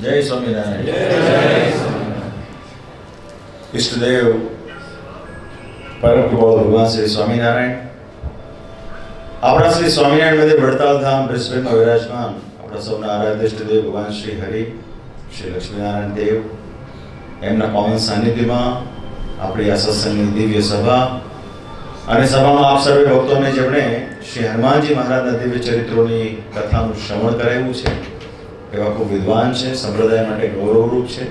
જય સ્વામિનારાયણ. ઈષ્ટદેવ પરમ કૃપાળુ ભગવાન શ્રી સ્વામિનારાયણ, આપણા શ્રી સ્વામિનારાયણ મંદિર વડતાલ ધામ બ્રિસ્બેનમાં વિરાજમાન આપણા સૌના આરાધ્ય ઈષ્ટદેવ ભગવાન શ્રી હરિ શ્રી લક્ષ્મીનારાયણ દેવ, એમના પાવન સાનિધ્યમાં આપણી આ સત્સંગની દિવ્ય સભા અને સભામાં આપ સર્વે ભક્તોને જેમણે શ્રી હનુમાનજી મહારાજના દિવ્ય ચરિત્રોની કથાનું શ્રવણ કરાવ્યું છે એવા ખૂબ વિદ્વાન છે, સંપ્રદાય માટે ગૌરવરૂપ છે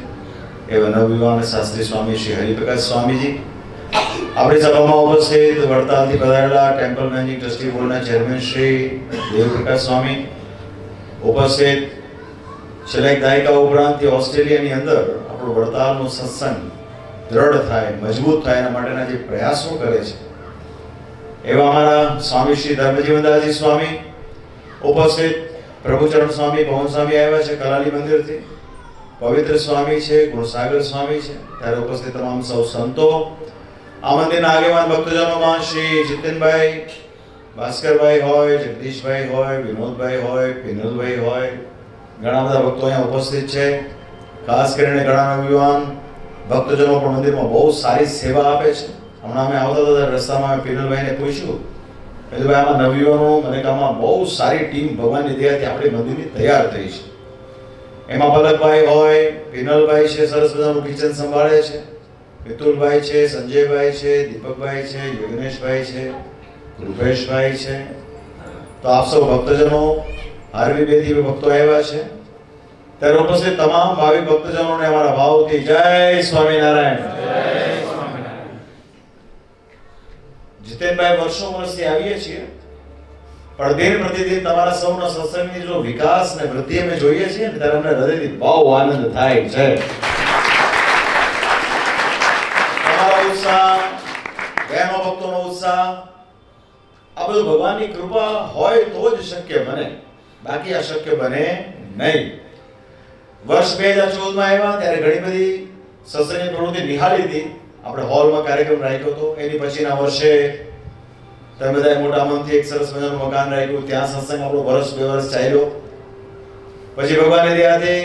એવા નવયુવાન શાસ્ત્રી સ્વામી શ્રી હરિપ્રકાશ સ્વામીજી, આપણી સભામાં ઉપસ્થિત વડતાલથી પધારેલા ટેમ્પલ મેનેજિંગ ટ્રસ્ટી બોર્ડના ચેરમેન શ્રી દેવપ્રકાશ સ્વામી, ઉપસ્થિત છેલ્લા એક દાયકા ઉપરાંતથી ઓસ્ટ્રેલિયાની અંદર આપણું વડતાલનું સત્સંગ દ્રઢ થાય, મજબૂત થાય એના માટેના જે પ્રયાસો કરે છે એવા અમારા સ્વામી શ્રી ધર્મજીવનદાસજી સ્વામી, ઉપસ્થિત પ્રભુચરણ સ્વામી પવન સ્વામી આવ્યા છે કરાલી મંદિરથી, પવિત્ર સ્વામી છે, ગુણસાગર સ્વામી છે, ત્યારે ઉપસ્થિત તમામ સૌ સંતો, આ મંદિરના આગેવાન ભક્તજનોમાં શ્રી જીતેનભાઈ, ભાસ્કરભાઈ હોય, જગદીશભાઈ હોય, વિનોદભાઈ હોય, પિનલભાઈ હોય, ઘણા બધા ભક્તો અહીંયા ઉપસ્થિત છે. ખાસ કરીને ઘણા નવયુવાન ભક્તજનો પણ મંદિરમાં બહુ સારી સેવા આપે છે. હમણાં અમે આવતા હતા રસ્તામાં મેં પિનલભાઈને પૂછ્યું, ભાઈ આમાં નવયુવાનો મને કામમાં બહુ સારી ટીમ ભગવાનની દયાથી આપણી મંદિરની તૈયાર થઈ છે. એમાં પલકભાઈ હોય, પિનલભાઈ છે, સરસ મજાનું કિચન સંભાળે છે, મિતુલભાઈ છે, સંજયભાઈ છે, દીપકભાઈ છે, યોગેશભાઈ છે, રૂપેશભાઈ છે. તો આપ સૌ ભક્તજનો હાર્વી બેથી ભક્તો આવ્યા છે, ત્યારે ઉપસ્થિત તમામ ભાવિક ભક્તજનોને અમારા ભાવથી જય સ્વામિનારાયણ. જીતેનભાઈ વર્ષો વર્ષથી આવીએ છીએ, પણ દિન પ્રતિદિન તમારા સૌના સત્સંગની જો વિકાસ ને વૃદ્ધિ અમે જોઈએ છીએ ને ત્યારે અમને હૃદયથી બહુ આનંદ થાય છે. તમારો ઉત્સાહ, બહેનો ભક્તોનો ઉત્સાહ, આ બધું ભગવાનની કૃપા હોય તો જ શક્ય બને, બાકી આ શક્ય બને નહીં. વર્ષ 2014 માં આવ્યા ત્યારે ઘણી બધી સત્સંગની પ્રવૃત્તિ નિહાળી હતી. આપણે હોલમાં કાર્યક્રમ રાખ્યો હતો. એની પછીના વર્ષે તમે બધાએ મોટા મનથી એક સરસ મજાનું મકાન રાખ્યું, ત્યાં સત્સંગ આપણો વર્ષ 2 વર્ષ ચાલ્યો. પછી ભગવાનની દયાથી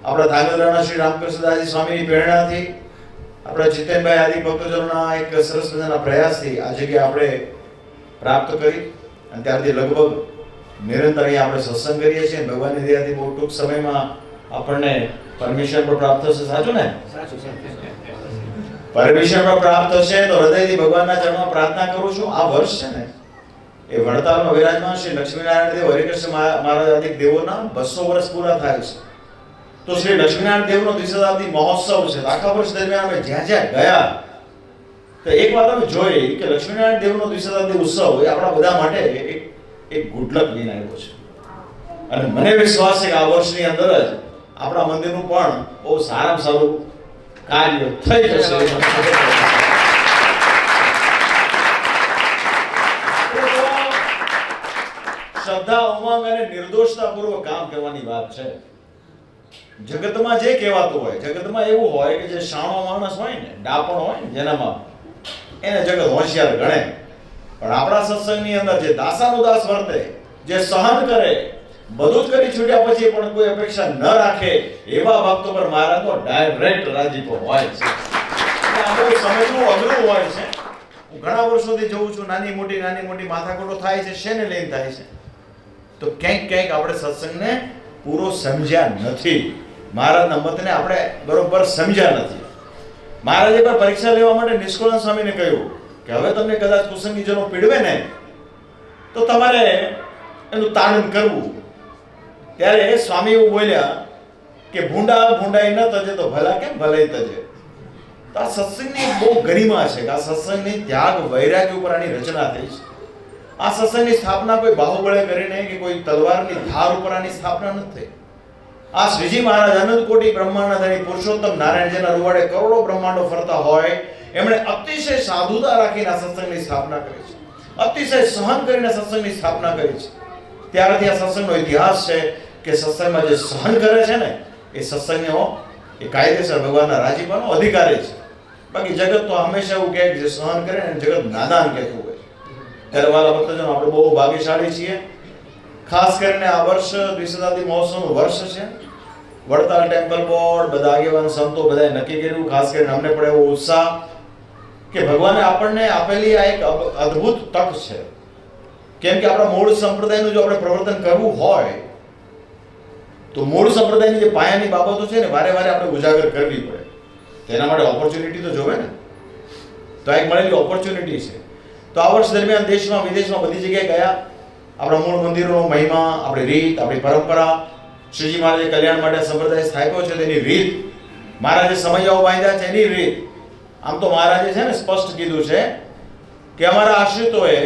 આપણા ધાંગધ્રાના શ્રી રામકૃષ્ણદાસજી સ્વામીની પ્રેરણાથી, આપણા જીતેનભાઈ આદિ ભક્તજનોના એક સરસ મજાના પ્રયાસથી આ જગ્યા આપણે પ્રાપ્ત કરી અને ત્યારથી લગભગ નિરંતર અહીંયા આપણે સત્સંગ કરીએ છીએ. ભગવાનની દયાથી બહુ ટૂંક સમયમાં આપણને પરમિશન પણ પ્રાપ્ત થશે. સાચું ને? પરમિશન પણ પ્રાપ્ત થશે તો હૃદયથી ભગવાનના ચરણમાં પ્રાર્થના કરું છું. આ વર્ષ છે ને એ વડતાલમાં વિરાજમાન શ્રી લક્ષ્મીનારાયણ દેવ હરિકૃષ્ણ મહારાજ આદિ દેવોના 200 વર્ષ પૂરા થાય છે. તો શ્રી લક્ષ્મીનારાયણ દેવનો દ્વિશતાબ્દી મહોત્સવ છે. આખા વર્ષ દરમિયાન અમે જ્યાં જ્યાં ગયા તો એક વાત અમે જોઈ કે લક્ષ્મીનારાયણ દેવનો દ્વિશતાબ્દી ઉત્સવ એ આપણા બધા માટે એક ગુડલક લઈને આવ્યો છે. અને મને વિશ્વાસ છે કે આ વર્ષની અંદર જ આપણા મંદિરનું પણ બહુ સારામાં સારું કાર્ય થઈ જશે. શ્રદ્ધા, ઉમંગ અને નિર્દોષતાપૂર્વક કામ કરવાની વાત છે. જગતમાં જે કહેવાતું હોય, જગતમાં એવું હોય કે જે શાણો માણસ હોય ને, ડાપણ હોય ને જેનામાં, એને જગત હોશિયાર ગણે. પણ આપણા સત્સંગની અંદર જે દાસાનુદાસ વર્તે, જે સહન કરે, બધું જ કરી છૂટ્યા પછી પણ કોઈ અપેક્ષા ન રાખે, એવા ભક્તો પર મહારાજનો ડાયરેક્ટ રાજીપો હોય છે. આપણે સમજવું અઘરું હોય છે. હું ઘણા વર્ષોથી જોઉં છું નાની મોટી માથાકૂટો થાય છે. શેને લઈને થાય છે? તો ક્યાંક આપણે સત્સંગને પૂરો સમજ્યા નથી, મહારાજના મતને આપણે બરોબર સમજ્યા નથી. મહારાજે પર પરીક્ષા લેવા માટે નિષ્કુળાનંદ સ્વામીને કહ્યું કે હવે તમને કદાચ કુસંગીજનો પીડવે ને તો તમારે એનું તાડન કરવું. ત્યારે સ્વામી એવું બોલ્યા કે ભૂંડાઈ ન તજે તો ભલા કેમ ભલાઈ તજે. તો આ સત્સંગની બહુ ગરિમા છે કે આ સત્સંગની ત્યાગ વૈરાગ્ય ઉપર આની રચના થઈ છે. આ સત્સંગની સ્થાપના કોઈ બાહુબળે કરીને કે કોઈ તલવારની ધાર ઉપર આની સ્થાપના નથી થઈ. આ શ્રીજી મહારાજ અનંત કોટી બ્રહ્માંડના ધણી પુરુષોત્તમ નારાયણ જેના રૂવાડે કરોડો બ્રહ્માંડો ફરતા હોય, એમણે અતિશય સાધુતા રાખીને આ સત્સંગની સ્થાપના કરી છે. અતિશય સહન કરીને સત્સંગની સ્થાપના કરી છે. ત્યારથી આ સત્સંગનો ઇતિહાસ છે કે સત્સંગમાં જે સહન કરે છે ને એ સત્સંગનો એ કાયદેસર ભગવાનના રાજીપાનો અધિકારી છે. બાકી જગત તો હંમેશા એવું કહે કે જે સહન કરે ને જગત નાદાન કહેતું હોય. ત્યારે વાલા ભક્તજનો આપણે બહુ ભાગ્યશાળી છીએ. ખાસ કરીને આ વર્ષ દ્વિશતાબ્દી મહોત્સવનું વર્ષ છે. વડતાલ ટેમ્પલ બોર્ડ, બધા આગેવાન સંતો બધાએ નક્કી કર્યું, ખાસ કરીને અમને પણ એવો ઉત્સાહ કે ભગવાને આપણને આપેલી આ એક અદ્ભુત તક છે. કેમ કે આપણા મૂળ સંપ્રદાયનું જો આપણે પ્રવર્તન કરવું હોય તો મૂળ સંપ્રદાયની જે પાયાની બાબતો છે ને વારે વારે આપણે ઉજાગર કરવી પડે. તેના માટે ઓપોર્ચ્યુનિટી તો જોવે ને. તો એક મળેલી ઓપોર્ચ્યુનિટી છે. તો આ વર્ષ દરમિયાન દેશમાં વિદેશમાં બધી જગ્યાએ ગયા. આપણા મૂળ મંદિરોનો મહિમા, આપણી રીત, આપણી પરંપરા, શ્રીજી મહારાજે કલ્યાણ માટે સંપ્રદાય સ્થાપ્યો છે તેની રીત, મહારાજે સમયાઓ બાંધ્યા છે એની રીત. આમ તો મહારાજે છે ને સ્પષ્ટ કીધું છે કે અમારા આશ્રિતોએ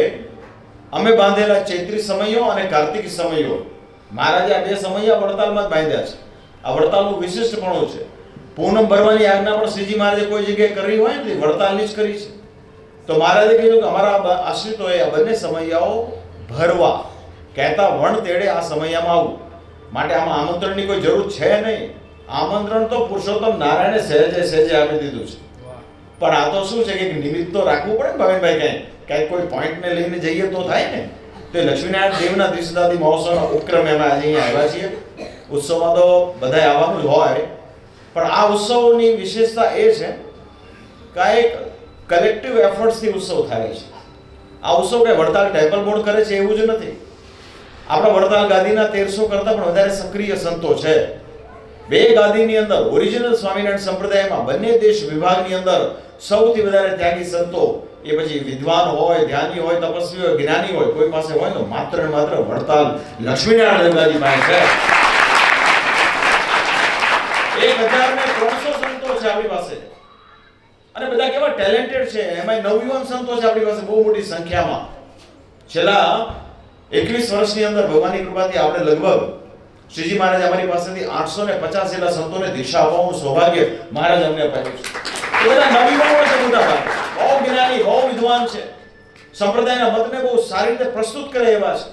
અમે બાંધેલા ચૈત્રી સમયો અને કાર્તિકી સમયો, મહારાજે આ બે સમયા વડતાલમાં જ બાંધ્યા છે. આ વડતાલનું વિશિષ્ટપણું છે. પૂનમ ભરવાની આજ્ઞા પણ શ્રીજી મહારાજે કોઈ જગ્યાએ કરવી હોય ને વડતાલની જ કરી છે. તો મહારાજે કીધું કે અમારા આશ્રિતોએ આ બંને સમયાઓ ભરવા, કહેતા વણ તેડે આ સમયમાં આવું. માટે આમાં આમંત્રણની કોઈ જરૂર છે નહીં. આમંત્રણ તો પુરુષોત્તમ નારાયણે સહેજે સહેજે આપી દીધું છે. પણ આ તો શું છે કે નિમિત્ત તો રાખવું પડે ને ભાવિનભાઈ, ક્યાંક કોઈ પોઈન્ટને લઈને જઈએ તો થાય ને. તો લક્ષ્મીનારાયણ દેવના દ્વિશતાબ્દી મહોત્સવના ઉપક્રમે અમે આજે અહીંયા આવ્યા છીએ. ઉત્સવમાં તો બધાએ આવવાનું જ હોય, પણ આ ઉત્સવની વિશેષતા એ છે કે આ એક કલેક્ટિવ એફર્ટ્સથી ઉત્સવ થાય છે. આ ઉત્સવ કે વડતાલ ટેમ્પલ બોર્ડ કરે છે એવું જ નથી. આપણા વડતાલ ગાદીના 1300 કરતાં પણ વધારે સક્રિય સંતો છે. બે ગાદીની અંદર ઓરિજિનલ સ્વામિનારાયણ સંપ્રદાયમાં બંને દેશ વિભાગની અંદર સૌથી વધારે ત્યાગી સંતો, એ પછી વિદ્વાન હોય, ધ્યાની હોય, તપસ્વી હોય, જ્ઞાની હોય, કોઈ પાસે હોય તો માત્ર ને માત્ર વડતાલ લક્ષ્મીનારાયણ ગંગાજી પાસે છે. 1300 સંતો છે આપણી પાસે, અને બધા કેવા ટેલેન્ટેડ છે. એમાં નવયુવાન સંતો છે આપણી પાસે બહુ મોટી સંખ્યામાં. છેલ્લા 21 વર્ષની અંદર ભગવાનની કૃપાથી આપણે લગભગ શ્રીજી મહારાજ અમારી પાસેથી 850 જેટલા સંતોને દિશા આપવાનું સૌભાગ્ય મહારાજ અમને અપાયું છે. એ બધા નવયુવાનો છે, મોટા ભાગે બહુ જ્ઞાની, બહુ વિદ્વાન છે, સંપ્રદાયના મતને બહુ સારી રીતે પ્રસ્તુત કરે એવા છે.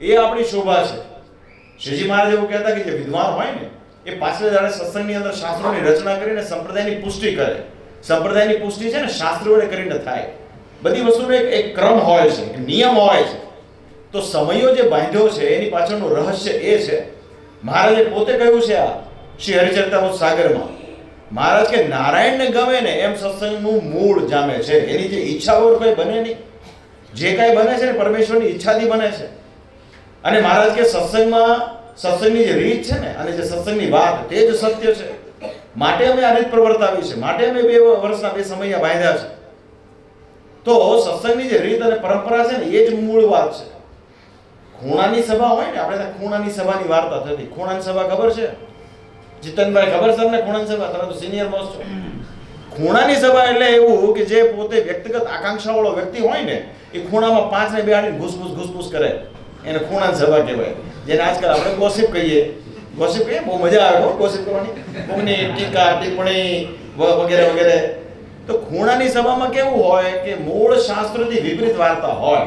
એ આપણી શોભા છે. શ્રીજી મહારાજ એવું કહેતા કે જે વિદ્વાન હોય ને એ પાછળ જાણે સત્સંગની અંદર શાસ્ત્રોની રચના કરીને સંપ્રદાયની પુષ્ટિ કરે. સંપ્રદાયની પુષ્ટિ છે ને શાસ્ત્ર વડે કરીને થાય. બધી વસ્તુનો એક ક્રમ હોય છે, એક નિયમ હોય છે. તો સમયો જે બાંધ્યો છે એની પાછળનું રહસ્ય એ છે. મહારાજે પોતે કહ્યું છે આ શ્રી હરિચરિતામૃત સાગરમાં, મહારાજ કે નારાયણને ગમે ને એમ સત્સંગનું મૂળ જામે છે. એની જે ઈચ્છા વગર કોઈ બને નહીં. જે કાંઈ બને છે ને પરમેશ્વરની ઈચ્છાથી બને છે. અને મહારાજ કે સત્સંગની જે રીત છે ને અને જે સત્સંગની વાત તે જ સત્ય છે. માટે અમે આ રીત પ્રવર્તાવી છે. માટે અમે 2 વર્ષના 2 સમયા બાંધ્યા છે. તો સત્સંગની જે રીત અને પરંપરા છે ને એ જ મૂળ વાત છે. ખૂણાની સભા હોય ને, આપણે ખૂણાની સભાની વાર્તા થતી. ખૂણાની સભા ખબર છે જીતનભાઈ? ખબર છે તમને ખૂણાની સભા? તમે તો સિનિયર મોસ્ટ છો. ખૂણાની સભા એટલે એવું કે જે પોતે વ્યક્તિગત આકાંક્ષાવાળો વ્યક્તિ હોય ને એ ખૂણામાં 5 ને બેહાડીને ઘૂસપૂસ કરે, એને ખૂણાની સભા કહેવાય. જેને આજકાલ આપણે ગોસિપ કહીએ. ગોસિપ કહીએ, બહુ મજા આવે ગોસિપ કરવાની, કોઈની ટીકા ટિપ્પણી વગેરે વગેરે. તો ખૂણાની સભામાં કેવું હોય કે મૂળ શાસ્ત્રથી વિપરીત વાર્તા હોય.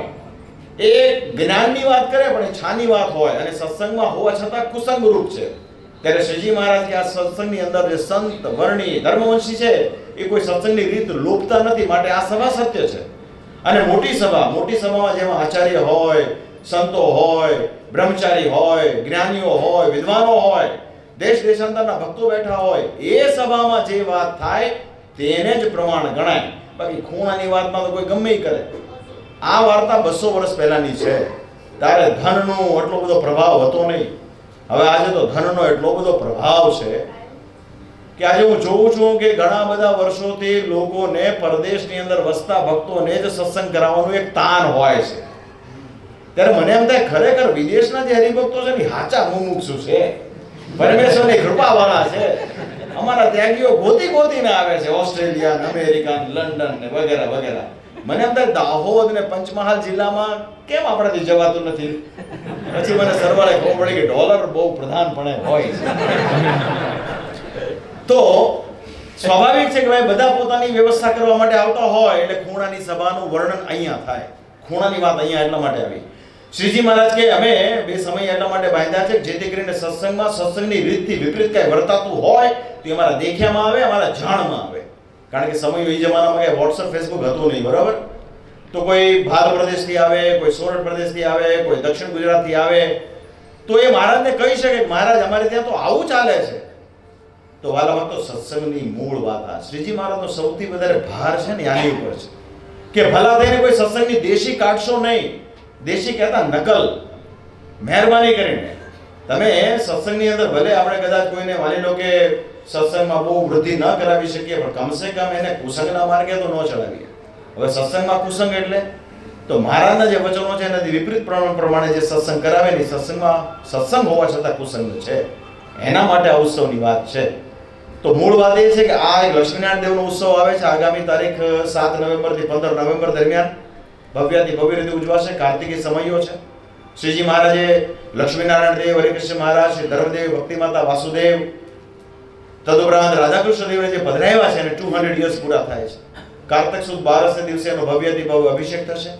એ જ્ઞાનની વાત કરે પણ એ છાની વાત હોય અને સત્સંગમાં હોવા છતાં કુસંગ રૂપ છે. ત્યારે શ્રીજી મહારાજ કે આ સત્સંગની અંદર જે સંત, વર્ણી, ધર્મવંશી છે એ કોઈ સત્સંગની રીત લોપતા નથી. માટે આ સભા સત્ય છે. અને મોટી સભામાં જેમાં આચાર્ય હોય, સંતો હોય, બ્રહ્મચારી હોય, જ્ઞાનીઓ હોય, વિદ્વાનો હોય, દેશ દેશાંતરના ભક્તો બેઠા હોય, એ સભામાં જે વાત થાય તેને જ પ્રમાણ ગણાય. બાકી ખૂણાની વાતમાં તો કોઈ ગમે કરે. આ વાર્તા 200 વર્ષ પહેલાની છે. ત્યારે ધનનો એટલો બધો પ્રભાવ હતો નહીં. હવે આજે તો ધનનો એટલો બધો પ્રભાવ છે કે આજે હું જોઉં છું કે ઘણા બધા વર્ષોથી લોકોને પરદેશની અંદર વસતા ભક્તોને જ સત્સંગ કરાવવાનું એક તાન હોય છે. ત્યારે મને એમ થાય ખરેખર વિદેશના જે હરિભક્તો છે ને હાચા મુમુક્ષુ છે, પરમેશ્વરની કૃપાવાળા છે. અમારા ત્યાગીઓ ગોતીને આવે છે, ઓસ્ટ્રેલિયા, અમેરિકા, લંડન ને વગેરે વગેરે. મને એમ થાય દાહોદ ને પંચમહાલ જિલ્લામાં કેમ આપણાથી જવાતું નથી. પછી મને સરવાળે ખબર પડી કે ડોલર બહુ પ્રધાનપણે હોય છે. તો સ્વાભાવિક છે કે ભાઈ બધા પોતાની વ્યવસ્થા કરવા માટે આવતા હોય એટલે ખૂણાની સભાનું વર્ણન અહીંયા થાય. ખૂણાની વાત અહીંયા એટલા માટે આવી. શ્રીજી મહારાજ કે અમે 2 સમય એટલા માટે બાંધ્યા છે જેથી કરીને સત્સંગની રીતથી વિપરીત કઈ વર્તાતું હોય તો અમારા દેખ્યામાં આવે, અમારા જાણમાં આવે. કારણ કે સમય એ જમાનામાં કઈ વોટ્સઅપ, ફેસબુક હતું નહીં, બરાબર? તો કોઈ ભાલ પ્રદેશથી આવે, કોઈ સોરઠ પ્રદેશથી આવે, કોઈ દક્ષિણ ગુજરાતથી આવે તો એ મહારાજને કહી શકે કે મહારાજ અમારે ત્યાં તો આવું ચાલે છે. તો વાલા ભક્તો, સત્સંગની મૂળ વાત આ. શ્રીજી મહારાજનો સૌથી વધારે ભાર છે ને આની ઉપર છે કે ભલા થઈને કોઈ સત્સંગની દેશી કાઢશો નહીં. દેશી કહેતા નકલ. મહેરબાની કરીને તમે સત્સંગની અંદર ભલે આપણે કદાચ કોઈને માની લો કે સત્સંગમાં બહુ વૃદ્ધિ ન કરાવી શકીએ, પણ કમસે કમ એને કુસંગના માર્ગે તો ન ચડાવીએ. હવે સત્સંગમાં કુસંગ એટલે તો મહારાજના જે વચનો છે એનાથી વિપરીત પ્રમાણે જે સત્સંગ કરાવે નહીં, સત્સંગમાં સત્સંગ હોવા છતાં કુસંગ છે. એના માટે આ ઉત્સવની વાત છે. તો મૂળ વાત એ છે કે આ એક લક્ષ્મીનારાયણ દેવનો ઉત્સવ આવે છે આગામી તારીખ 7 નવેમ્બરથી 15 નવેમ્બર દરમિયાન ભવ્યાતિ ભવ્ય રીતે ઉજવાશે. કાર્તિકી સમયો છે. શ્રીજી મહારાજે લક્ષ્મીનારાયણ દેવ, હરિકૃષ્ણ મહારાજ, શ્રી ધર્મદેવ, ભક્તિમાતા વાસુદેવ, તદુપરાંત રાધાકૃષ્ણ દેવને જે પધરાવ્યા છે એને 200 યર્સ પૂરા થાય છે. કાર્તક સુદ 12 દિવસે એનો ભવ્યથી ભવ્ય અભિષેક થશે.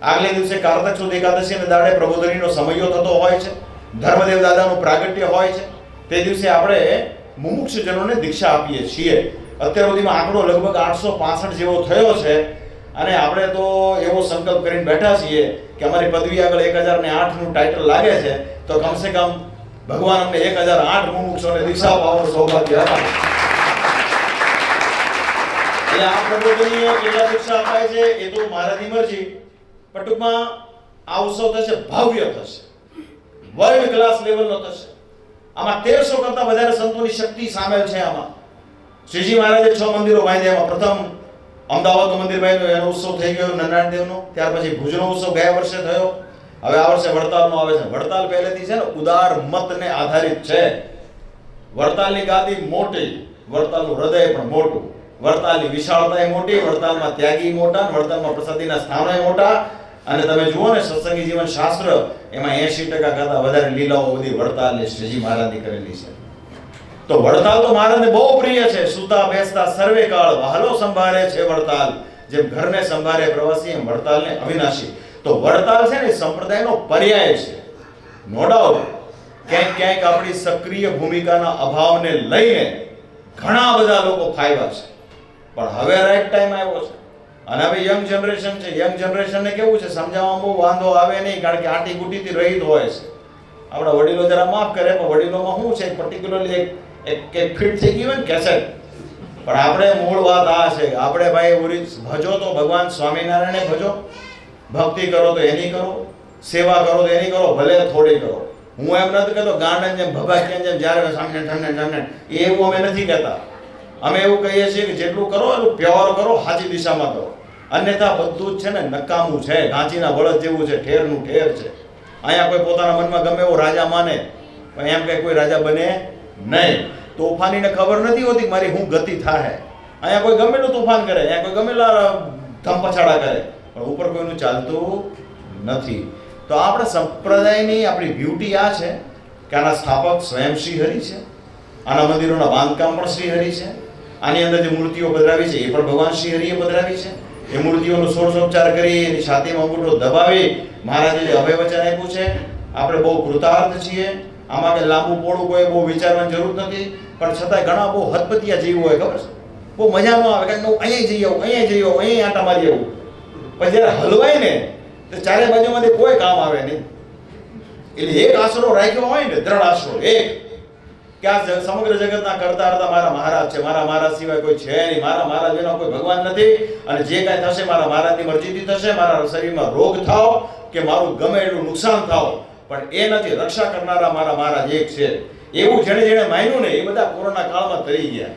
આગલે દિવસે કાર્તક સુદ એકાદશી અને દાડે પ્રબોધનીનો સમયો થતો હોય છે. ધર્મદેવ દાદાનું પ્રાગટ્ય હોય છે. તે દિવસે આપણે મુમુક્ષજનોને દીક્ષા આપીએ છીએ. અત્યાર સુધીમાં આંકડો લગભગ 865 જેવો થયો છે અને આપણે તો એવો સંકલ્પ કરીને બેઠા છીએ કે અમારી પદવી આગળ 1008 નું ટાઇટલ લાગે છે, તો કમસે કમ ભગવાન અમને 1008 મુમુક્ષોને દીક્ષા આપવાનું સૌભાગ્ય આપે. એટલે આ પ્રબોધનીય કેટલા દીક્ષા અપાય છે એ તો મહારાજની મરજી, પણ ટૂંકમાં આ ઉત્સવ થશે, ભવ્ય થશે, વર્લ્ડ ક્લાસ લેવલનો થશે. આમાં 1300 કરતા વધારે સંતોની શક્તિ સામેલ છે. આમાં શ્રીજી મહારાજે 6 મંદિરો બાંધ્યા. એમાં પ્રથમ અમદાવાદનું મંદિર બાંધ્યું, એનો ઉત્સવ થઈ ગયો નારાયણ દેવનો. ત્યાર પછી ભુજનો ઉત્સવ ગયા વર્ષે થયો. હવે આ વર્ષે વડતાલનો આવે છે. વડતાલ પહેલેથી છે ને ઉદાર મતને આધારિત છે. વડતાલની ગાદી મોટી, વડતાલનું હૃદય પણ મોટું, વડતાલની વિશાળતા મોટી, વડતાલમાં ત્યાગી મોટા, વડતાલમાં પ્રસાદીના સ્થાનો મોટા. અને તમે જુઓ ને સત્સંગી જીવન શાસ્ત્ર, એમાં 80% કરતા વધારે લીલાઓ બધી વડતાલની શ્રીજી મહારાજની કરેલી છે. તો વડતાલ તો મહારાજને બહુ પ્રિય છે. સુતા બેસતા સર્વે કાળ વહાલો સંભાળે છે વડતાલ. જેમ ઘરને સંભાળે પ્રવાસી, એમ વડતાલને અવિનાશી. તો વડતાલ છે ને સંપ્રદાયનો પર્યાય છે. નો ડાઉટ ક્યાંક ક્યાંક આપણી સક્રિય ભૂમિકાના અભાવને લઈને ઘણા બધા લોકો ફાયવા છે, પણ હવે રાઈટ ટાઈમ આવ્યો છે. અને હવે યંગ જનરેશન છે. યંગ જનરેશનને કેવું છે, સમજાવવામાં બહુ વાંધો આવે નહીં, કારણ કે આટી ગુટીથી રહિત હોય છે. આપણા વડીલો જરા માફ કરે, પણ વડીલોમાં શું છે, પર્ટિક્યુલરલી એક ફિટ થઈ ગયું હોય ને કેસેટ. પણ આપણે મૂળ વાત આ છે કે આપણે ભાઈ ભજો તો ભગવાન સ્વામિનારાયણે ભજો, ભક્તિ કરો તો એની કરો, સેવા કરો તો એની કરો, ભલે થોડી કરો. હું એમ નથી કહેતો ગાંડન જેમ ભભાક્યા જેમ જ્યારે સામને એવું અમે નથી કહેતા. અમે એવું કહીએ છીએ કે જેટલું કરો એટલું પ્યોર કરો, સાચી દિશામાં કરો. અન્યથા બધું જ છે ને નકામું છે, ઘાંચીના બળદ જેવું છે, ઠેરનું ઠેર છે. અહીંયા કોઈ પોતાના મનમાં ગમે એવો રાજા માને, પણ એમ કે કોઈ રાજા બને નહીં. તોફાનીને ખબર નથી હોતી મારી શું ગતિ થાય. અહીંયા કોઈ ગમે એટલું તોફાન કરે, અહીંયા કોઈ ગમે એટલા ધમપછાડા કરે, પણ ઉપર કોઈનું ચાલતું નથી. તો આપણા સંપ્રદાયની આપણી બ્યુટી આ છે કે આના સ્થાપક સ્વયં શ્રી હરિ છે. આના મંદિરોના બાંધકામ પણ શ્રી હરિ છે. આની અંદર જે મૂર્તિઓ પધરાવી છે એ પણ ભગવાન શ્રી હરિએ પધરાવી છે. એ મૂર્તિઓનો ષોડશોપચાર કરી એની છાતીમાં અંગૂઠો દબાવી મહારાજે જે અભય વચન આપ્યું છે, આપણે બહુ કૃતાર્થ છીએ. આમાં કે લાંબુ પોળું કોઈ બહુ વિચારવાની જરૂર નથી, પણ છતાંય ઘણા બહુ હદપતિયા જેવું હોય, ખબર છે, બહુ મજા ન આવે કે અહીંયા જઈ આવું, અહીંયા જઈ આવું, અહીંયા આંટા મારી આવું. પણ જ્યારે હલવાય ને તો ચારે બાજુમાંથી કોઈ કામ આવે નહીં. એટલે એક આશરો રાખ્યો હોય ને, દ્રઢ આશરો એક, કે આ સમગ્ર જગતના કરતા કરતા મારા મહારાજ છે, મારા મહારાજ સિવાય કોઈ છે નહીં, મારા મહારાજ વિના કોઈ ભગવાન નથી, અને જે કાંઈ થશે મારા મહારાજની મરજીથી થશે. મારા શરીરમાં રોગ થાવ કે મારું ગમે એટલું નુકસાન થાવ, પણ એ નથી, રક્ષા કરનારા મારા મહારાજ એક છે. એવું જેણે જેણે માન્યું ને એ બધા કોરોના કાળમાં તરી ગયા.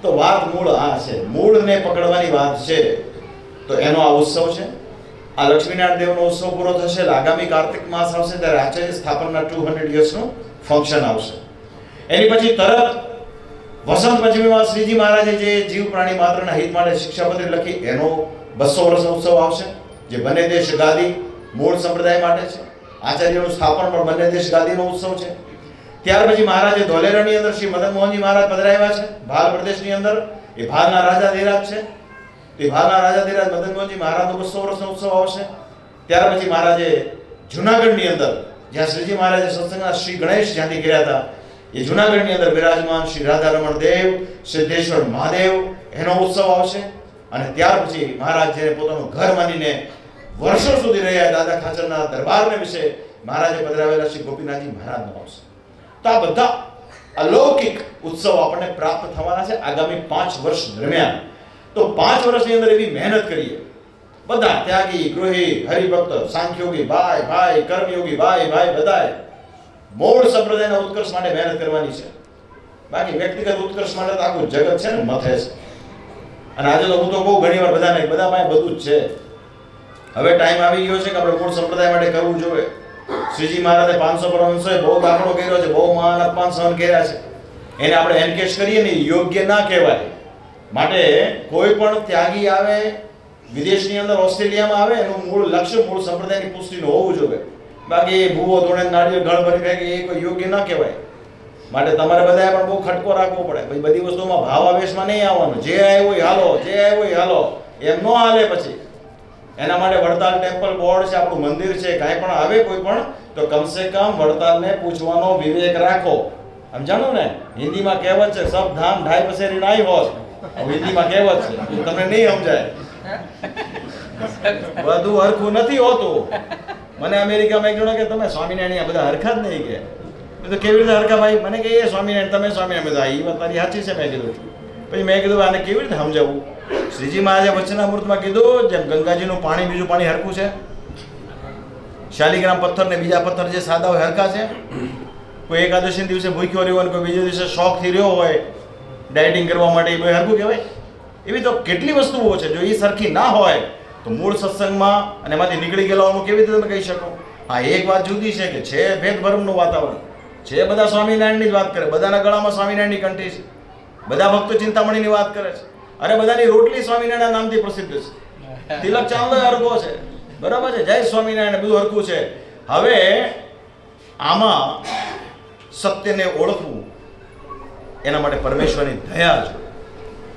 તો વાત મૂળ આ છે, મૂળને પકડવાની વાત છે. તો એનો આ ઉત્સવ છે. આ લક્ષ્મીનારાયણ દેવનો ઉત્સવ પૂરો થશે એટલે આગામી કાર્તિક માસ આવશે ત્યારે આચાર્ય સ્થાપનના 200 યર્સનું ફંક્શન આવશે. એની પછી તરત વસંત પંચમીમાં શ્રીજી મહારાજે જે જીવ પ્રાણી માત્રના હિત માટે શિક્ષાપત્રી લખી એનો 200 વર્ષનો ઉત્સવ આવશે, જે બંને દેશ ગાદી મૂળ સંપ્રદાય માટે છે. આચાર્યનું સ્થાપન પણ બંને દેશ ગાદીનો ઉત્સવ છે. ત્યાર પછી મહારાજે ધોલેરાની અંદર શ્રી મદન મોહનજી મહારાજ પધરાવ્યા છે, ભાલ પ્રદેશની અંદર. એ ભાલના રાજા ધીરાજ છે. તે ભાલના રાજા ધીરાજ મદન મોહનજી મહારાજનો 200 વર્ષનો ઉત્સવ આવશે. ત્યાર પછી મહારાજે જુનાગઢની અંદર, જ્યાં શ્રીજી મહારાજે સત્સંગના શ્રી ગણેશ જ્યાંથી કર્યા હતા, એ જુનાગઢની અંદર વિરાજમાન શ્રી રાધારમણ દેવ, સિદ્ધેશ્વર મહાદેવ, એનો ઉત્સવ આવશે. અને ત્યાર પછી મહારાજ જેને પોતાનું ઘર માનીને વર્ષો સુધી રહ્યા દાદા ખાચરના દરબારને વિશે મહારાજે પધરાવેલા શ્રી ગોપીનાથજી મહારાજનો આવશે. તો આ બધા અલૌકિક ઉત્સવ આપણને પ્રાપ્ત થવાના છે આગામી 5 વર્ષ દરમિયાન. તો 5 વર્ષની અંદર એવી મહેનત કરીએ બધા, ત્યાગી, ગૃહી, હરિભક્ત, સાંખ્યોગી ભાઈ ભાઈ, કર્મયોગી ભાઈ ભાઈ, બધાએ મૂળ સંપ્રદાયના ઉત્કર્ષ માટે મહેનત કરવાની છે. બાકી વ્યક્તિગત ઉત્કર્ષ માટે તો આખું જગત છે ને મથે છે. અને આજે તો હું તો બહુ ઘણી વાર બધા પાસે બધું જ છે. હવે ટાઈમ આવી ગયો છે કે આપણે મૂળ સંપ્રદાય માટે કરવું જોઈએ. શ્રીજી મહારાજે 500 પરમહંસોએ બહુ દાખલો કર્યો છે, બહુ મહાન અપમાન સહન કર્યા છે. એને આપણે એનકેશ કરીએ ને યોગ્ય ના કહેવાય. માટે કોઈ પણ ત્યાગી આવે, વિદેશની અંદર ઓસ્ટ્રેલિયામાં આવે, એનું મૂળ લક્ષ્ય મૂળ સંપ્રદાયની પુષ્ટિનું હોવું જોઈએ. બાકી ભૂવો ધોણે નાળિયેર ઘણ ભરી ફેંકે એ કોઈ યોગ્ય ના કહેવાય. માટે તમારે બધાએ પણ બહુ ખટકો રાખવો પડે. ભાઈ બધી વસ્તુમાં ભાવ આવેશમાં નહીં આવવાનું. જે આવ્યું એ હાલો, જે આવ્યું એ હાલો, એમ ન હાલે. પછી એના માટે વડતાલ ટેમ્પલ બોર્ડ છે, આપણું મંદિર છે, કાંઈ પણ આવે કોઈ પણ તો કમસે કમ વડતાલને પૂછવાનો વિવેક રાખો. સમજાણું ને? હિન્દીમાં કહેવત છે, સબ ધામ ઢાઈ પસેરી નાઈ હોત. હિન્દીમાં કહેવત છે, તમને નહીં સમજાય. બધું હરખું નથી હોતું. મને અમેરિકામાં એક જણો કે તમે સ્વામિનારાયણ બધા હરખા જ નહીં કે. તો કેવી રીતે હરખા ભાઈ? મને કે એ સ્વામિનારાયણ, તમે સ્વામિનારાયણ. બધા એ વાત તારી સાચી છે. મેં કીધું પછી મેં કીધું આને કેવી રીતે સમજાવવું? શ્રીજી મહારાજે વચનામૃતમાં કીધું જેમ ગંગાજીનું પાણી બીજું પાણી હરખું છે, શાલિગ્રામ પથ્થર ને બીજા પથ્થર જે સાદા હોય હરખા છે. કોઈ એકાદશી દિવસે ભૂખ્યો રહ્યો હોય, કોઈ બીજા દિવસે શોખથી રહ્યો હોય ડાયટિંગ કરવા માટે, એ બધું હરખું કહેવાય? એવી તો કેટલી વસ્તુઓ છે. જો એ સરખી ના હોય તો મૂળ સત્સંગમાં અને એમાંથી નીકળી ગયેલાનું કેવી રીતે તમે કહી શકો? હા, એક વાત જુદી છે કે છે ભેદભરમનું વાતાવરણ છે. બધા સ્વામિનારાયણની જ વાત કરે, બધાના ગળામાં સ્વામિનારાયણની કંઠી છે, બધા ભક્તો ચિંતામણીની વાત કરે છે. અરે બધાની રોટલી સ્વામિનારાયણ નામથી પ્રસિદ્ધ છે, તિલક ચાંદલો હરખો છે, બરાબર છે, જય સ્વામિનારાયણ બધું હરખું છે. હવે આમાં સત્યને ઓળખવું એના માટે પરમેશ્વરની દયા છે.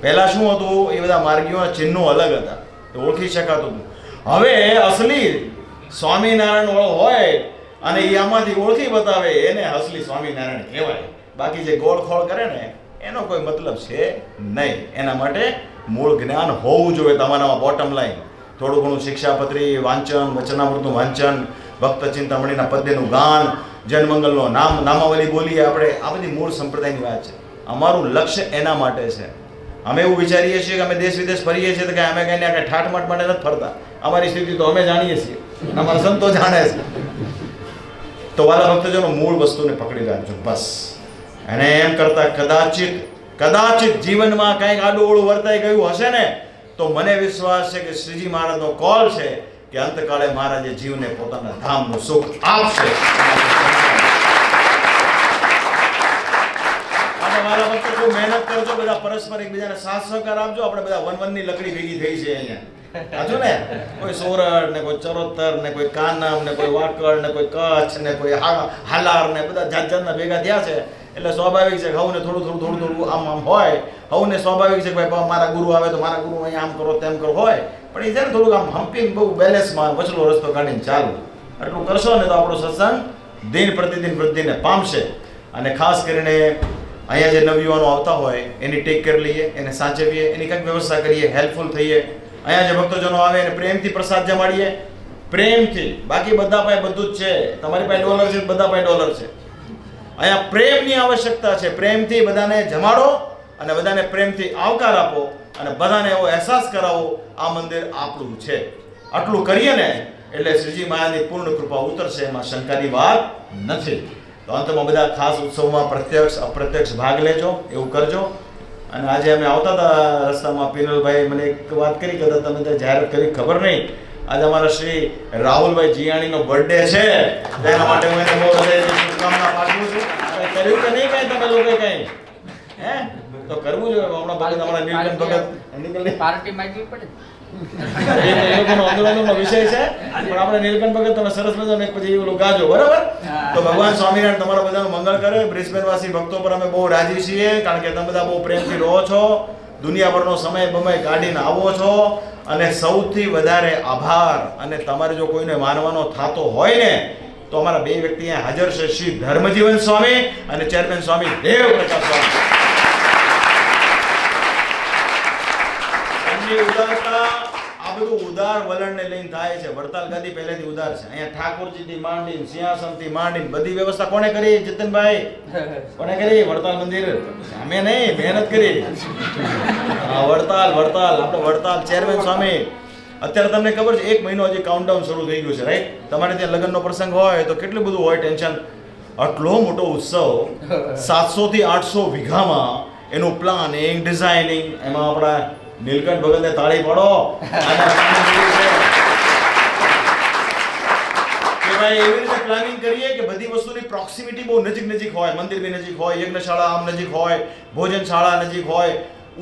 પહેલા શું હતું? એ બધા માર્ગીઓના ચિહ્નો અલગ હતા, તો ઓળખી શકાતું હતું. હવે અસલી સ્વામિનારાયણ હોય અને એ આમાંથી ઓળખી બતાવે એને અસલી સ્વામિનારાયણ કહેવાય. બાકી જે ગોળખોળ કરે ને એનો કોઈ મતલબ છે નહીં. એના માટે મૂળ જ્ઞાન હોવું જોઈએ તમારામાં. બોટમ લાઈન થોડું ઘણું શિક્ષાપત્રી વાંચન, વચનામૃતનું વાંચન, ભક્ત ચિંતામણીના પદ્યનું ગાન, જનમંગલનો નામાવલી બોલીએ આપણે. આ બધી મૂળ સંપ્રદાયની વાત છે. અમારું લક્ષ્ય એના માટે છે. અમે એવું વિચારીએ છીએ કે અમે દેશ વિદેશ ફરીએ છીએ તો કે અમે કહીને કે ઠાઠમાટ માટે નથી ફરતા. અમારી સ્થિતિ તો અમે જાણીએ છીએ, અમારા સંતો જાણે છે. તો વાલા ભક્તજનો મૂળ વસ્તુને પકડી રાખજો બસ. અને એમ કરતા કદાચિત જીવનમાં કંઈક આડું વર્તાઈ ગયું હશે ને તો મને વિશ્વાસ છે કે શ્રીજી મહારાજનો કોલ છે કે અંતકાળે મહારાજે જીવને પોતાના ધામનું સુખ આપશે. મારા ભક્તો ખૂબ મહેનત કરજો, બધા પરસ્પર એકબીજાને સાથ સહકાર આપજો. આપણે બધા વનવનની લકડી ભેગી થઈ છે અહીંયા, સાચું ને? કોઈ સોરઠ ને કોઈ ચરોતર ને કોઈ કાનમ ને કોઈ વાકડ ને કોઈ કચ્છ ને કોઈ હાલાર ને બધા જાત જાતના ભેગા થયા છે. એટલે સ્વાભાવિક છે કે હવને થોડું આમ હોય. હવને સ્વાભાવિક છે કે ભાઈ મારા ગુરુ આવે તો મારા ગુરુ અહીંયા આમ કરો તેમ કરો હોય. પણ એ છે ને થોડુંક આમ હમ્પિંગ બહુ બેલેન્સમાં વચલો રસ્તો કાઢીને ચાલુ. આટલું કરશો ને તો આપણો સત્સંગ દિન પ્રતિદિન વૃદ્ધિને પામશે. અને ખાસ કરીને અહીંયા જે નવયુવાનો આવતા હોય એની ટેક કેર લઈએ, એને સાચવીએ, એની કંઈક વ્યવસ્થા કરીએ, હેલ્પફુલ થઈએ. અહીંયા જે ભક્તજનો આવે એને પ્રેમથી પ્રસાદ જમાડીએ, પ્રેમથી. બાકી બધા પાસે બધું જ છે. તમારી પાસે ડોલર છે, બધા પાસે ડોલર છે. અહીંયા પ્રેમની આવશ્યકતા છે. પ્રેમથી બધાને જમાડો અને બધાને પ્રેમથી આવકાર આપો અને બધાને એવો અહેસાસ કરાવો આ મંદિર આપણું છે. આટલું કરીએ ને એટલે શ્રીજી મહારાજની પૂર્ણ કૃપા ઉતરશે, એમાં શંકાની વાત નથી. તો અંતમાં બધા ખાસ ઉત્સવમાં પ્રત્યક્ષ અપ્રત્યક્ષ ભાગ લેજો, એવું કરજો. અને આજે અમે આવતા હતા રસ્તામાં પિનલભાઈ મને એક વાત કરી કે તમે ત્યાં જાહેરાત કરી, ખબર નહીં આજે અમારા શ્રી રાહુલભાઈ જીયાણીનો બર્થડે છે, તેના માટે હું એને બહુ હૃદયથી શુભકામના પાઠવું છું. કર્યું કે નહીં કાંઈ તમે લોકોએ કાંઈ? હે તો કરવું જોઈએ. હમણાં ભગત અમારા નીલકંઠ ભગત પાર્ટી માંગવી પડે, એ લોકોનો આંદોલનનો વિષય છે. પણ આપણે નીલકંઠ ભગત તમે સરસ મજાનું એક પછી એવું ગાજો, બરાબર? તો ભગવાન સ્વામિનારાયણ તમારા બધાનું મંગળ કરે. બ્રિસ્બેન વાસી ભક્તો પર અમે બહુ રાજી છીએ, કારણ કે તમે બધા બહુ પ્રેમથી રહો છો, દુનિયાભરનો સમય કાઢીને આવો છો. અને સૌથી વધારે આભાર, અને તમારે જો કોઈને માનવાનો થતો હોય ને તો અમારા બે વ્યક્તિ અહીંયા હાજર છે, શ્રી ધર્મજીવન સ્વામી અને ચેરમેન સ્વામી દેવ પ્રકાશ સ્વામી. એમની ઉદારતા બધું ઉદાર વલણને લઈને થાય છે. વડતાલ ગાદી પહેલેથી ઉદાર છે. અહીંયા ઠાકોરજીથી માંડીને સિંહાસનથી માંડીને બધી વ્યવસ્થા કોણે કરી? જતનભાઈ કોણે કરી? વડતાલ મંદિર અમે નહીં, મહેનત કરી. વડતાલ આપણે વડતાલ ચેરમેન સ્વામી. અત્યારે તમને ખબર છે 1 મહિનો હજી કાઉન્ટડાઉન શરૂ થઈ ગયું છે, રાઈટ? તમારે ત્યાં લગ્નનો પ્રસંગ હોય તો કેટલું બધું હોય ટેન્શન. આટલો મોટો ઉત્સવ 700 થી 800 વીઘામાં એનું પ્લાનિંગ, ડિઝાઇનિંગ, એમાં આપણા નીલકંઠ ભગતને તાળી પાડો. કે ભાઈ એવી રીતે પ્લાનિંગ કરીએ કે બધી વસ્તુની પ્રોક્સિમિટી બહુ નજીક હોય. મંદિર બી નજીક હોય, યજ્ઞશાળા આમ નજીક હોય, ભોજનશાળા નજીક હોય,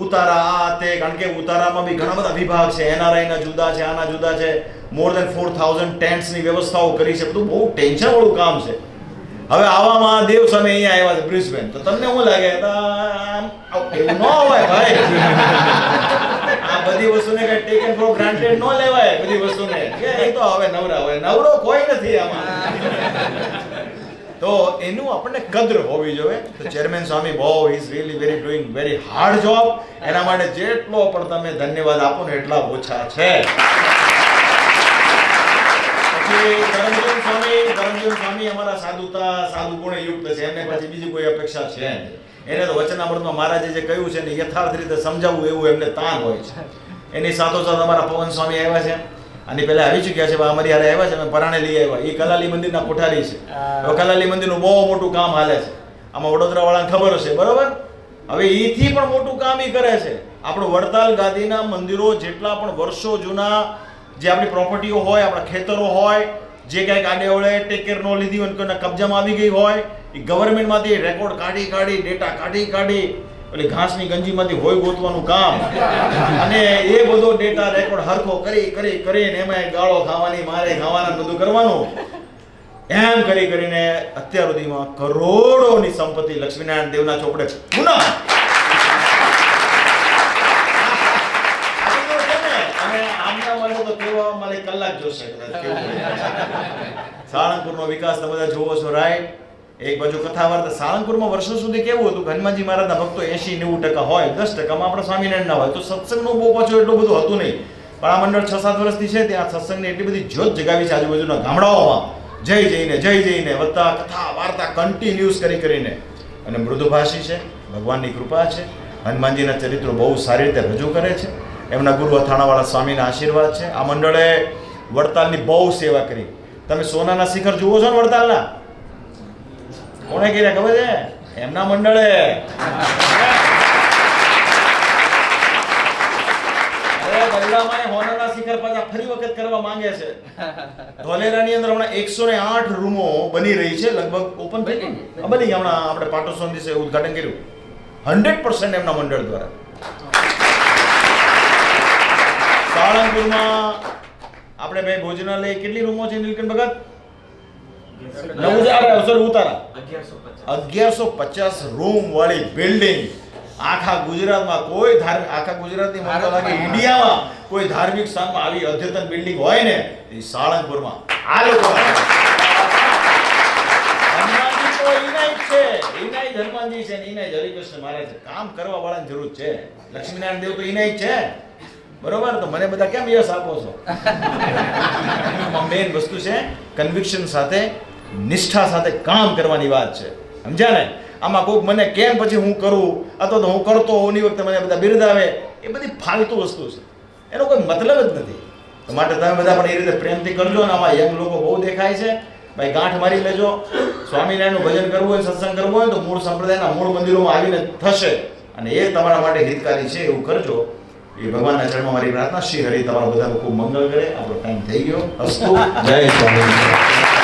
ઉતારા આ તે. કારણ કે ઉતારામાં બી ઘણા બધા વિભાગ છે. NRI ના જુદા છે, આના જુદા છે. મોર દેન 4000 ટેન્ટ્સની વ્યવસ્થાઓ કરી છે. બધું બહુ ટેન્શન વાળું કામ છે. હવે આવામાં દેવ સામે અહીંયા આવ્યા છે બ્રિસ્બેન, તો તમને શું લાગે? એવું ન હોય ભાઈ. આ બધી વસ્તુને કઈ ટેકન ફોર ગ્રાન્ટેડ ન લેવાય. બધી વસ્તુને કે એ તો હવે નવરા હોય, નવરો કોઈ નથી આમાં. તો એનું આપણને કદર હોવી જોઈએ. તો ચેરમેન સ્વામી બહુ is really very doing very hard job. એના માટે જેટલો પણ તમે ધન્યવાદ આપો ને એટલા ઓછા છે. ધર્મજીવન સ્વામી અમારા સાધુ ગુણે યુક્ત છે. એમને પછી બીજી કોઈ અપેક્ષા છે નહીં. એને તો વચનામૃતમાં મહારાજે જે કહ્યું છે ને યથાર્થ રીતે સમજાવવું એવું એમને તાન હોય છે. એની સાથોસાથ અમારા પવન સ્વામી આવ્યા છે. આની પહેલા આવી ચૂક્યા છે, અમારી હારે આવ્યા છે. અમે પરાણે લઈ આવ્યા. એ કલાલી મંદિરના કોઠારી છે. કલાલી મંદિરનું બહુ મોટું કામ હાલે છે. આમાં વડોદરા વાળાને ખબર હશે, બરોબર? હવે એથી પણ મોટું કામ એ કરે છે. આપણું વડતાલ ગાદીના મંદિરો જેટલા પણ વર્ષો જૂના જે આપણી પ્રોપર્ટીઓ હોય, આપણા ખેતરો હોય, જે ક્યાંક આડેવડે ટેક કેર ન લીધી હોય, કોઈના કબજામાં આવી ગઈ હોય, એ ગવર્મેન્ટમાંથી રેકોર્ડ કાઢી ડેટા કાઢી એટલે ઘાસની ગંજીમાંથી હોય ગોતવાનું કામ. અને એ બધો ડેટા રેકોર્ડ હરખો કરીને એમાં ગાળો ખાવાની, મારે ખાવાના, બધું કરવાનું. એમ કરીને અત્યાર સુધીમાં કરોડોની સંપત્તિ લક્ષ્મીનારાયણ દેવના ચોપડે પુનઃ કલાક જોશે. સાળંગપુરનો વિકાસ તમે બધા જોવો છો, રાઈટ? એક બાજુ કથા વાર્તા. સાળંગપુરમાં વર્ષો સુધી કેવું હતું? હનુમાનજી મહારાજના ભક્તો 80-90% હોય, 10% આપણા સ્વામિનારાયણના હોય. તો સત્સંગનું બહુ પાછું એટલું બધું હતું નહીં. પણ આ મંડળ 6-7 વર્ષથી છે. ત્યાં સત્સંગની એટલી બધી જ્યોત જગાવી છે આજુબાજુના ગામડાઓમાં. જઈને વધતા કથા વાર્તા કન્ટિન્યુઅસ કરીને. અને મૃદુભાષી છે, ભગવાનની કૃપા છે. હનુમાનજીના ચરિત્રો બહુ સારી રીતે રજૂ કરે છે. એમના ગુરુ અથાણાવાળા સ્વામીના આશીર્વાદ છે. આ મંડળે વડતાલની બહુ સેવા કરી. તમે સોનાના શિખર જુઓ છો ને વડતાલના? કોણે કર્યા ખબર છે? એમના મંડળે. હોનાના શિખર પાછા ફરી વખત કરવા માંગે છે. ધોલેરાની અંદર હમણાં 108 રૂમો બની રહી છે. લગભગ ઓપન થઈ ગઈ બની. હમણાં આપણે પાટોત્સવ દિવસે ઉદઘાટન કર્યું. 100% એમના મંડળ દ્વારા. સાળંગપુરમાં આપણે ભાઈ ભોજનાલય કેટલી રૂમો છે નીલકંઠ ભગત? 1150 રૂમ વાળી બિલ્ડિંગ. આખા ગુજરાતમાં કોઈ ધાર્મિક, આખા ગુજરાતની મને લાગે ઇન્ડિયામાં કોઈ ધાર્મિક સ્થાનમાં આવી અદ્યતન બિલ્ડિંગ હોય ને એ સાળંગપુરમાં. આ લોકો હનુમાનજી તો ઇનાય છે, ઇનાય હનુમાનજી છે ને ઇનાય હરિકૃષ્ણ મહારાજ છે. કામ કરવા વાળાની જરૂર છે. લક્ષ્મીનારાયણ દેવ તો ઇનાય છે, બરોબર? તો મને બધા કેમ યસ આપો છો? મેઇન વસ્તુ છે કન્વિક્શન સાથે, નિષ્ઠા સાથે કામ કરવાની વાત છે. સમજ્યા ને? આમાં કોઈક મને કેમ પછી હું કરું અથવા તો હું કરતો હોની વખતે મને બધા બિરદાવે, એ બધી ફાલતુ વસ્તુ છે. એનો કોઈ મતલબ જ નથી. તો માટે તમે બધા પણ એ રીતે પ્રેમથી કરજો. અને આમાં યંગ લોકો બહુ દેખાય છે. ભાઈ ગાંઠ મારી લેજો. સ્વામિનારાયણનું ભજન કરવું હોય, સત્સંગ કરવો હોય તો મૂળ સંપ્રદાયના મૂળ મંદિરોમાં આવીને થશે. અને એ તમારા માટે હિતકારી છે એવું કરજો. એ ભગવાનના ચરણમાં મારી પ્રાર્થના. શ્રી હરિ તમારા બધાનું ખૂબ મંગળ કરે. આપણો ટાઈમ થઈ ગયો. અસ્તુ. જય સ્વામિનારાયણ.